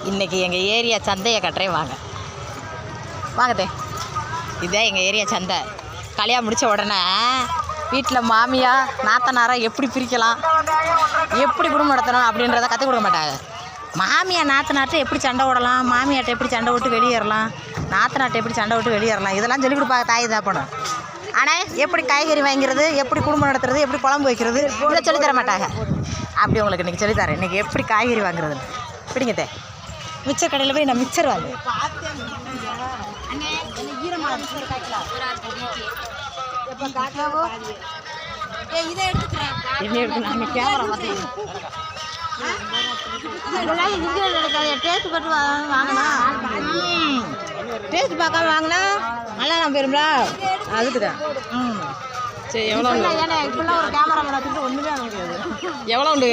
இன்றைக்கி எங்கள் ஏரியா சந்தையை கட்டுறேன் வாங்க வாங்கதே. இதுதான் எங்கள் ஏரியா சந்தை. கல்யாணம் முடித்த உடனே வீட்டில் மாமியா நாத்தனாரை எப்படி பிரிக்கலாம், எப்படி குடும்பம் நடத்தணும் அப்படின்றத கற்றுக் கொடுக்க மாட்டாங்க. மாமியா நாத்தனாட்டை எப்படி சண்டை விடலாம், மாமியாட்டை எப்படி சண்டை விட்டு வெளியேறலாம், நாத்தனாட்டை எப்படி சண்டை விட்டு வெளியேறலாம், இதெல்லாம் சொல்லிக் கொடுப்பாங்க தாய் தாப்பணும். ஆனால் எப்படி காய்கறி வாங்கிறது, எப்படி குடும்பம் நடத்துறது, எப்படி குழம்பு வைக்கிறது இதை சொல்லித்தர மாட்டாங்க. அப்படி உங்களுக்கு இன்றைக்கி சொல்லித்தரேன். இன்றைக்கி எப்படி காய்கறி வாங்குறது பிடிங்கத்தே. மிச்சர் கடையில் போய் நான் மிச்சர் வாங்க. டேஸ்ட் பார்த்து வாங்கினா டேஸ்ட் பார்க்காம வாங்கினா நல்லா நான் போயிருங்களா அதுக்கு தான். சரி எவ்வளோ? ஏன்னா இப்பெல்லாம் ஒரு கேமரா மேன் வச்சுட்டு ஒன்றுமே வாங்க முடியாது. எவ்வளோ உண்டு?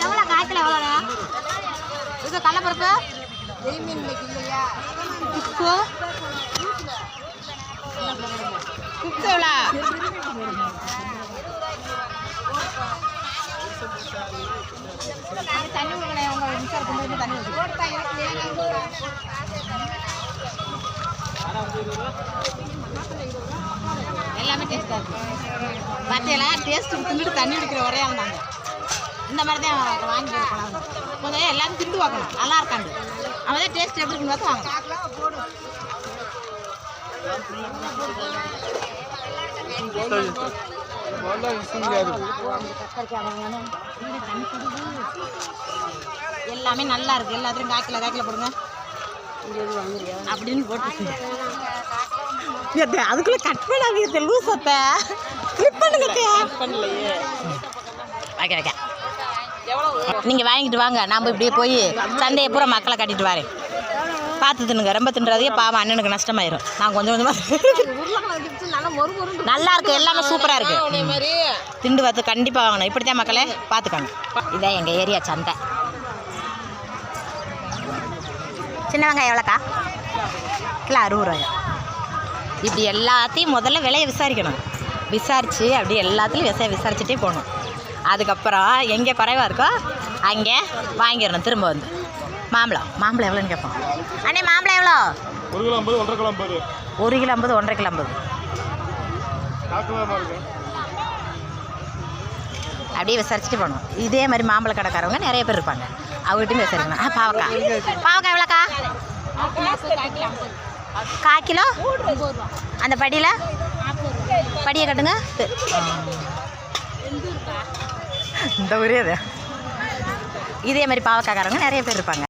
எவ்வளோ காய்ச்சல்? எவ்வளோண்ணா இது? கடலப்பருப்பு இல்லையா? உப்பு உப்பு எவ்வளோ? தண்ணி விடுங்களேன். உங்கள் மிக்சர் கொண்டு தண்ணி எல்லாமே டேஸ்ட்டாக இருக்குது. பார்த்தீங்களா? டேஸ்ட் தின்னுட்டு தண்ணி குடிக்கிற வரையால் நாங்கள் இந்த மாதிரி தான் வாங்கி கொடுக்கலாம். கொஞ்சம் எல்லாரும் திண்டு பார்க்கணும் நல்லா இருக்காண்டு. அவன் தான் டேஸ்ட் எப்படி இருக்குன்னு பார்த்து வாங்கணும். எல்லாமே நல்லா இருக்குது. எல்லாத்துலையும் காய்க்கில் போடுங்க அப்படின்னு போட்டு அதுக்குள்ளே கட் பண்ணாதீங்க. லூசத்தை கிளிப் பண்ணுங்க. ஓகே ஓகே நீங்கள் வாங்கிட்டு வாங்க. நாம் இப்படியே போய் சந்தையை பூரா மக்களை கட்டிட்டு வரேன். பார்த்து தின்னுங்க. ரொம்ப தின்றாதே, பாவம் அண்ணனுக்கு நஷ்டமாயிரும். நான் கொஞ்சம் கொஞ்சமாக நல்லா இருக்குது. எல்லாமே சூப்பராக இருக்குது. திண்டு பார்த்து கண்டிப்பாக வாங்கணும். இப்படி தான் மக்களே பார்த்துக்கோங்க. இதான் எங்கள் ஏரியா சந்தை. சின்ன வெங்காயம் எவ்வளோக்கா? கிலோ 60 ரூபாயா? இப்படி எல்லாத்தையும் முதல்ல விலையை விசாரிக்கணும். விசாரித்து அப்படி எல்லாத்துலையும் விசாரிச்சுட்டே போகணும். அதுக்கப்புறம் எங்கே குறைவாக இருக்கோ அங்கே வாங்கிடணும். திரும்ப வந்து மாம்பழம் எவ்வளோன்னு கேட்போம். அண்ணே மாம்பழம் எவ்வளோ? 1 கிலோ 50, 1.5 கிலோ 50. 1 kilo 50, 1.5 kilo 50. அப்படியே விசாரிச்சுட்டு போகணும். இதே மாதிரி மாம்பழ கடைக்காரவங்க நிறைய பேர் இருப்பாங்க. அவங்ககிட்டையும் விசாரிக்கணும். பாவக்காய் எவ்வளோக்கா? 1/4 கிலோ. அந்த படியில் படியை கட்டுங்க. இந்த ஊரே இதே மாதிரி பாவக்காய்க்காரவங்க நிறைய பேர் இருப்பாங்க.